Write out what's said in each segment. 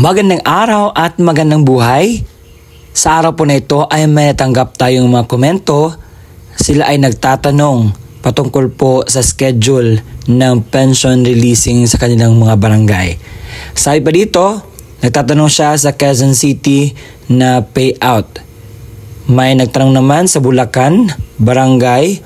Magandang araw at magandang buhay. Sa araw po na ito ay may natanggap tayong mga komento. Sila ay nagtatanong patungkol po sa schedule ng pension releasing sa kanilang mga barangay. Sabi pa dito, nagtatanong siya sa Quezon City na payout. May nagtanong naman sa Bulacan, barangay.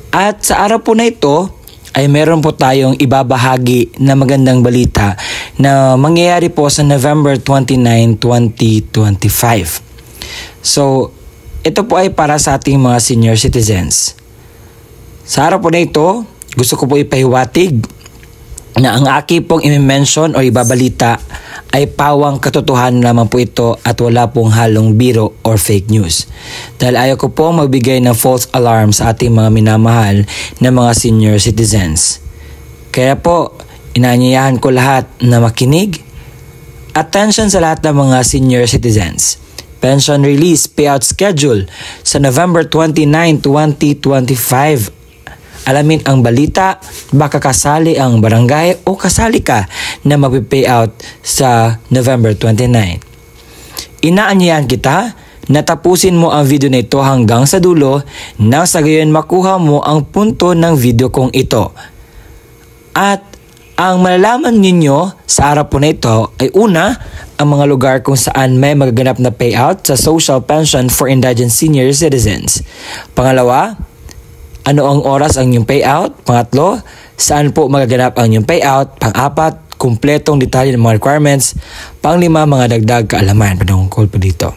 At sa araw po na ito, ay meron po tayong ibabahagi na magandang balita na mangyayari po sa November 29, 2025. So, ito po ay para sa ating mga senior citizens. Sa araw po na ito, gusto ko po ipahiwatig na ang aking pong i-mention o ibabalita ay pawang katotohanan naman po ito at wala pong halong biro or fake news. Dahil ayaw ko po magbigay ng false alarm sa ating mga minamahal na mga senior citizens. Kaya po, inaanyayahan ko lahat na makinig. Attention sa lahat ng mga senior citizens. Pension release payout schedule sa November 29, 2025. Alamin ang balita, baka kasali ang barangay o kasali ka na mapipayout sa November 29. Inaanyayahan kita na tapusin mo ang video na ito hanggang sa dulo nang sa gayon makuha mo ang punto ng video kong ito. At ang malalaman ninyo sa araw po na ito ay una, ang mga lugar kung saan may magaganap na payout sa social pension for indigent senior citizens. Pangalawa, ano ang oras ang inyong payout? Pangatlo, saan po magaganap ang inyong payout? Pang-apat, kumpletong detalye ng mga requirements. Pang-lima, mga dagdag kaalaman. Panungkol po dito.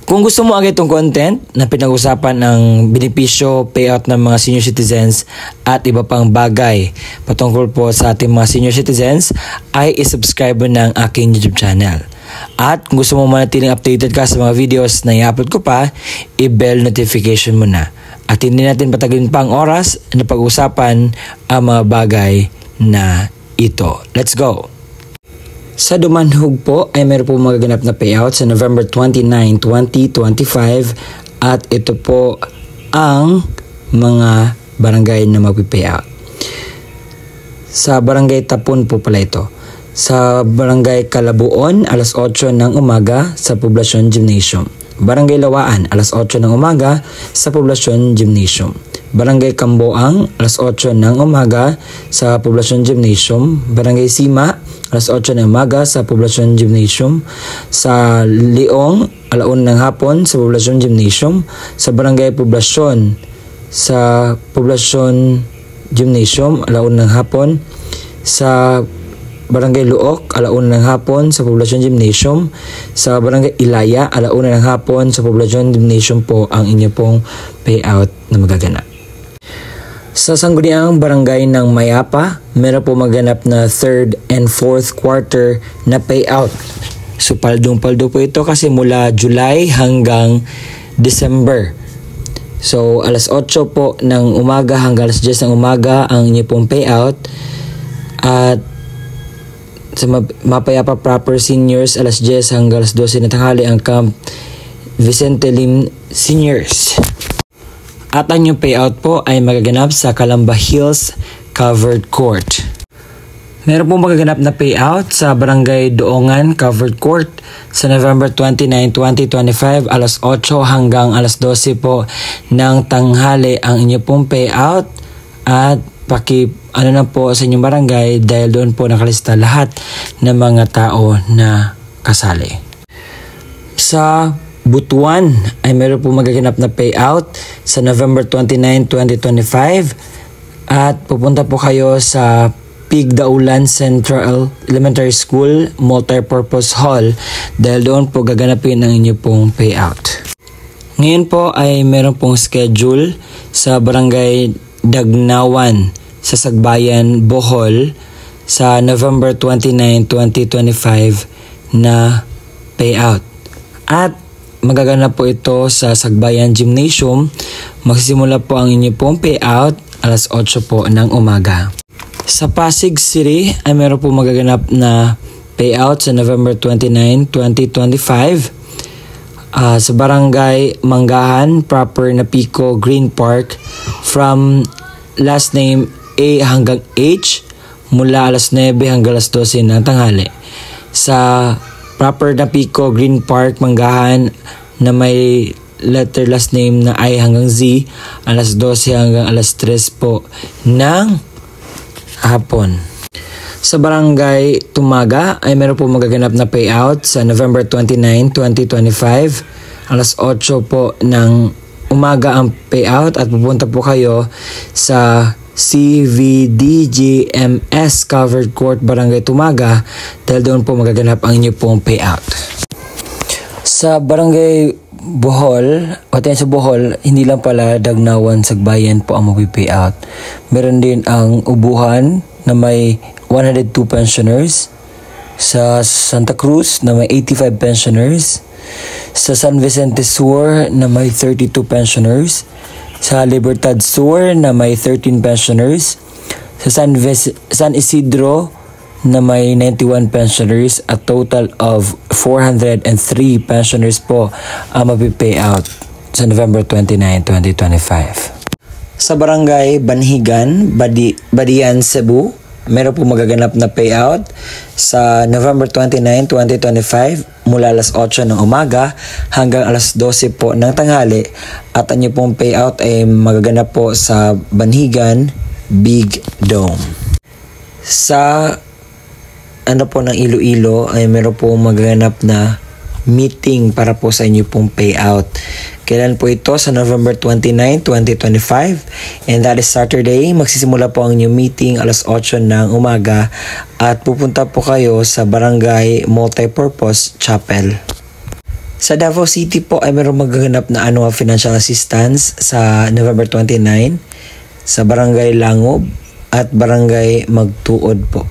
Kung gusto mo agad itong content na pinag-usapan ng benepisyo, payout ng mga senior citizens at iba pang bagay patungkol po sa ating mga senior citizens, ay isubscribe ng aking YouTube channel. At kung gusto mo manatiling updated ka sa mga videos na i-upload ko pa, i-bell notification mo na. At hindi natin patagalin pa ang oras na pag-usapan ang mga bagay na ito. Let's go! Sa Dumanhog po ay meron po magaganap na payout sa November 29, 2025 at ito po ang mga barangay na magpipayout. Sa Barangay Tapon po pala ito. Sa Barangay Calabuon, alas 8 ng umaga sa Poblacion Gymnasium. Barangay Lawaan, alas 8 ng umaga sa Poblacion Gymnasium. Barangay Camboang, alas 8 ng umaga sa Poblacion Gymnasium. Barangay Sima, alas 8 ng umaga sa Poblacion Gymnasium. Sa Leong, alauna ng hapon sa Poblacion Gymnasium. Sa Barangay Poblacion, sa Poblacion Gymnasium, alauna ng hapon. Sa Barangay Luok, alauna ng hapon sa Poblacion Gymnasium. Sa Barangay Ilaya, alauna ng hapon sa Poblacion Gymnasium po ang inyo pong payout na magaganap. Sa Sangguniang Barangay ng Mayapa, meron po maganap na 3rd and 4th quarter na payout. So paldong-paldo po ito kasi mula July hanggang December. So alas 8 po ng umaga hanggang alas 10 ng umaga ang inyo pong payout. At sa Mapayapa Proper Seniors, alas 10 hanggang alas 12 na tanghali ang Camp Vicente Lim Seniors. At ang inyong payout po ay magaganap sa Calamba Hills Covered Court. Meron po magaganap na payout sa Barangay Doongan Covered Court sa November 29, 2025, alas 8 hanggang alas 12 po ng tanghali ang inyong pong payout. At ano na po sa inyong barangay dahil doon po nakalista lahat ng mga tao na kasali. Sa Butuan ay meron po magaganap na payout sa November 29, 2025 at pupunta po kayo sa Pigdaulan Central Elementary School Multipurpose Hall dahil doon po gaganapin ang inyo pong payout. Ngayon po ay meron pong schedule sa Barangay Dagnawan sa Sagbayan, Bohol sa November 29, 2025 na payout. At magaganap po ito sa Sagbayan Gymnasium. Magsisimula po ang inyo pong payout alas 8 po ng umaga. Sa Pasig City ay meron po magaganap na payout sa November 29, 2025 sa Barangay Manggahan, proper na Pico Green Park from last name A hanggang H mula alas 9 hanggang alas 12 ng tanghali. sa proper na Pico Green Park, Manggahan na may letter last name na I hanggang Z, alas 12 hanggang alas 3 po ng hapon. Sa Barangay Tumaga ay meron po magaganap na payout sa November 29, 2025. Alas 8 po ng umaga ang payout at pupunta po kayo sa CVDGMS Covered Court Barangay Tumaga dahil doon po magaganap ang inyo pong payout. Sa Barangay Bohol, sa Bohol, hindi lang pala Dagnawan, Sagbayan po ang mag-payout. Meron din ang Ubuhan na may 102 pensioners, sa Santa Cruz na may 85 pensioners, sa San Vicente Sur na may 32 pensioners, sa Libertad Sur na may 13 pensioners, sa San Isidro na may 91 pensioners, at total of 403 pensioners po ang mapipayout sa November 29, 2025. Sa Barangay Banhigan, Badian, Cebu, meron po magaganap na payout sa November 29, 2025 mula alas 8 ng umaga hanggang alas 12 po ng tanghali, at ang inyo pong payout ay magaganap po sa Banhigan Big Dome. Sa ng Iloilo ay meron po magaganap na meeting para po sa inyo pong payout. Kailan po ito? Sa November 29, 2025, and that is Saturday. Magsisimula po ang inyong meeting alas 8 ng umaga at pupunta po kayo sa Barangay Multipurpose Chapel. Sa Davao City po ay meron magaganap na annual financial assistance sa November 29 sa Barangay Langob at Barangay Magtuod po.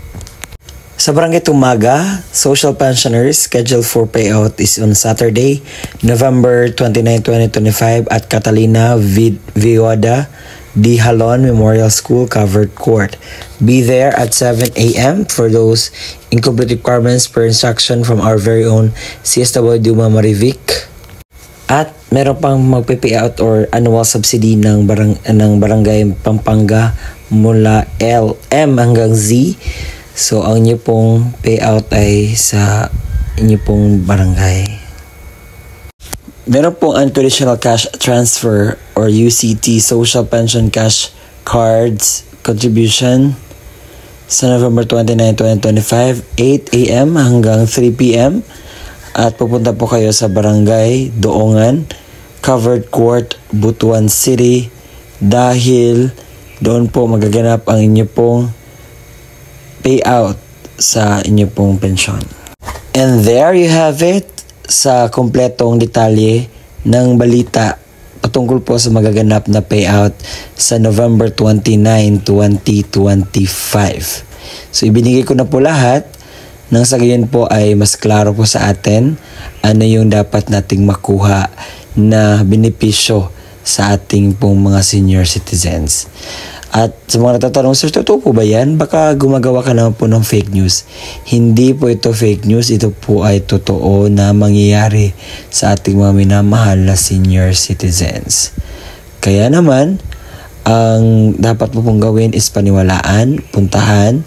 Sa Barangay Tumaga, social pensioners scheduled for payout is on Saturday, November 29, 2025 at Catalina Vioda D. Halon Memorial School Covered Court. Be there at 7 a.m. for those incomplete requirements per instruction from our very own CSW Duma Marivic. At meron pang magpe-payout or annual subsidy ng Barangay Pampanga mula LM hanggang Z. So, ang inyo pong payout ay sa inyo pong barangay. Meron pong unconditional cash transfer or UCT Social Pension Cash Cards contribution sa November 29, 2025, 8 a.m. hanggang 3 p.m. At pupunta po kayo sa Barangay Doongan, Covered Court, Butuan City, dahil doon po magaganap ang inyo pong payout sa inyo pong pensyon. And there you have it, sa kompletong detalye ng balita patungkol po sa magaganap na payout sa November 29, 2025. So ibinigay ko na po lahat nang sa gayon po ay mas klaro po sa atin ano yung dapat nating makuha na benepisyo sa ating pong mga senior citizens. At sa mga natatanong, sir, totoo po ba yan? Baka gumagawa ka naman po ng fake news. Hindi po ito fake news. Ito po ay totoo na mangyayari sa ating mga minamahal na senior citizens. Kaya naman, ang dapat po pong gawin is paniwalaan, puntahan,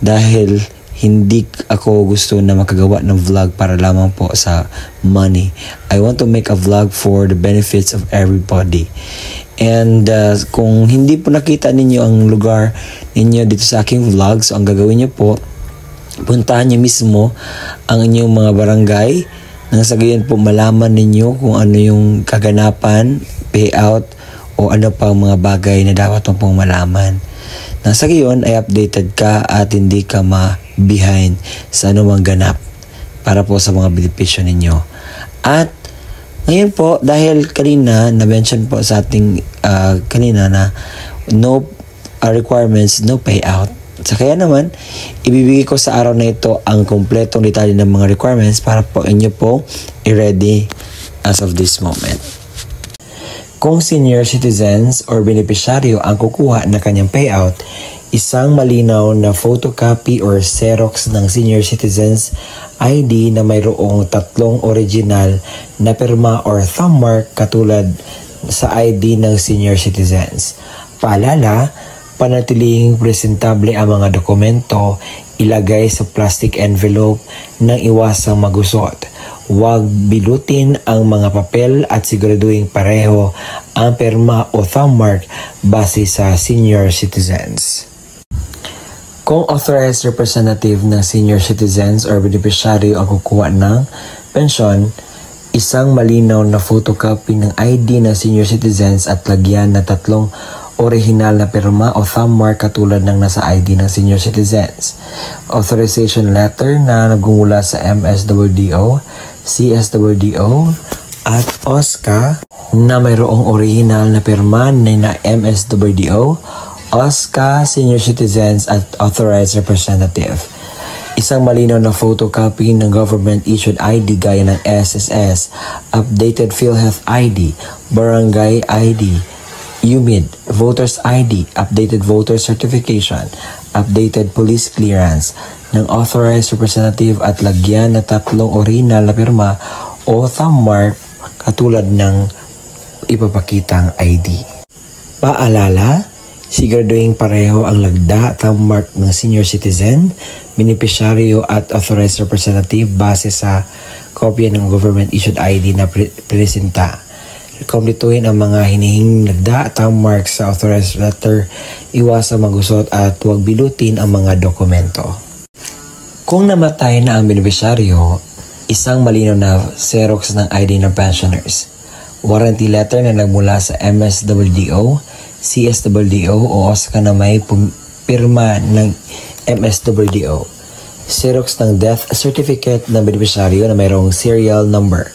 dahil hindi ako gusto na makagawa ng vlog para lamang po sa money. I want to make a vlog for the benefits of everybody. And kung hindi po nakita ninyo ang lugar ninyo dito sa aking vlog, so ang gagawin nyo po, puntahan nyo mismo ang inyong mga barangay nang sa gayon po malaman ninyo kung ano yung kaganapan, payout, o ano pang mga bagay na dapat mo pong malaman. Nang sa gayon ay updated ka at hindi ka ma-behind sa anumang ganap para po sa mga benepisyo ninyo. At ngayon po, dahil kanina na-mention po sa ating kanina na no requirements, no payout. So kaya naman, ibibigay ko sa araw na ito ang kompletong detalye ng mga requirements para po inyo po i-ready as of this moment. Kung senior citizens or beneficiaryo ang kukuha na kanyang payout, isang malinaw na photocopy or Xerox ng senior citizens ID na mayroong 3 original na pirma or thumb mark katulad sa ID ng senior citizens. Paalala, panatiling presentable ang mga dokumento, Ilagay sa plastic envelope nang iwasang magusot. Huwag bilutin ang mga papel at siguraduhin pareho ang pirma o thumb mark base sa senior citizens. Kung authorized representative ng senior citizens or beneficiary ang kukuha ng pensyon, isang malinaw na photocopy ng ID ng senior citizens at lagyan na 3 orihinal na pirma o thumb mark katulad ng nasa ID ng senior citizens. Authorization letter na nagmumula sa MSWDO, CSWDO at OSCA na mayroong orihinal na pirma na MSWDO, OSCA, senior citizens at authorized representative. Isang malinaw na photocopy ng government-issued ID gaya ng SSS, updated PhilHealth ID, Barangay ID, UMID, Voters ID, updated voter certification, updated police clearance ng authorized representative at lagyan na 3 original na pirma o thumb mark katulad ng ipapakitang ID. Paalala, siguraduhin pareho ang lagda thumb mark ng senior citizen, beneficiaryo at authorized representative base sa kopya ng government-issued ID na presenta. Kumpletuhin ang mga hinihinging lagda thumb mark sa authorized letter, iwasang magusot at huwag bilutin ang mga dokumento. Kung namatay na ang beneficiaryo, isang malinaw na Xerox ng ID ng pensioners, warranty letter na nagmula sa MSWDO, CSWDO o OSCA na may pirma ng MSWDO. Xerox ng death certificate ng beneficiaryo na mayroong serial number.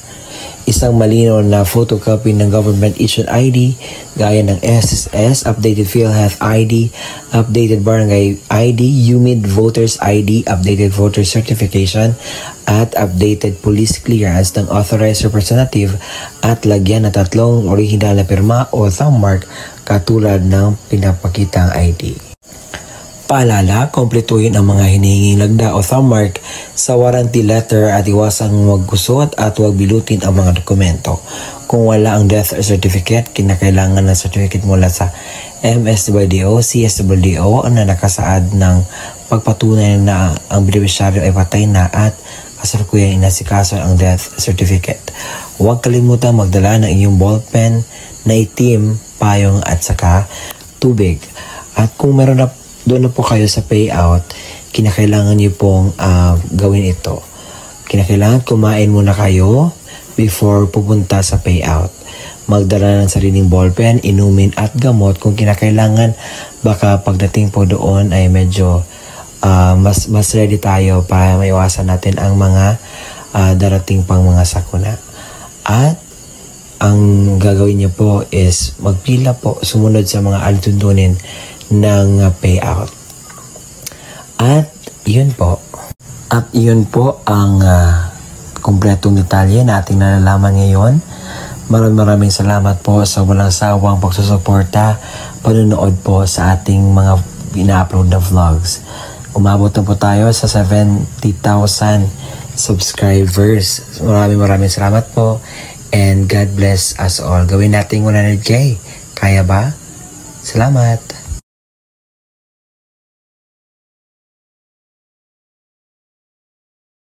Isang malinaw na photocopy ng government-issued ID gaya ng SSS, updated PhilHealth ID, updated Barangay ID, UMID Voters ID, updated voter certification, at updated police clearance ng authorized representative at lagyan na 3 original na pirma o thumb mark katulad ng pinapakitang ID. Paalala, kumpletuhin ang mga hinihinging lagda o thumb mark sa warranty letter at iwasang maggusot at huwag bilutin ang mga dokumento. Kung wala ang death certificate, kinakailangan ng certificate mula sa MSWDO, CSWDO na nakasaad ng pagpatunay na ang beneficiaryo ay patay na at kasalukuyang inasikaso ang death certificate. Huwag kalimutan magdala ng inyong ballpen na itim, payong at saka tubig. At kung meron na doon na po kayo sa payout, kinakailangan niyo pong gawin ito. Kinakailangan kumain muna kayo before pupunta sa payout. Magdala ng sariling ballpen, inumin at gamot kung kinakailangan. Baka pagdating po doon ay medyo mas ready tayo para maiwasan natin ang mga darating pang mga sakuna. At ang gagawin niyo po is magpila po, sumunod sa mga alituntunin ng payout. At yun po. At yun po ang kumpletong detalye na ating nalalaman ngayon. Maraming salamat po sa walang sawang pagsusuporta, panonood po sa ating mga ina-upload na vlogs. Umabot na po tayo sa 70,000 subscribers. Maraming salamat po and God bless us all. Gawin natin 100K. Kaya ba? Salamat!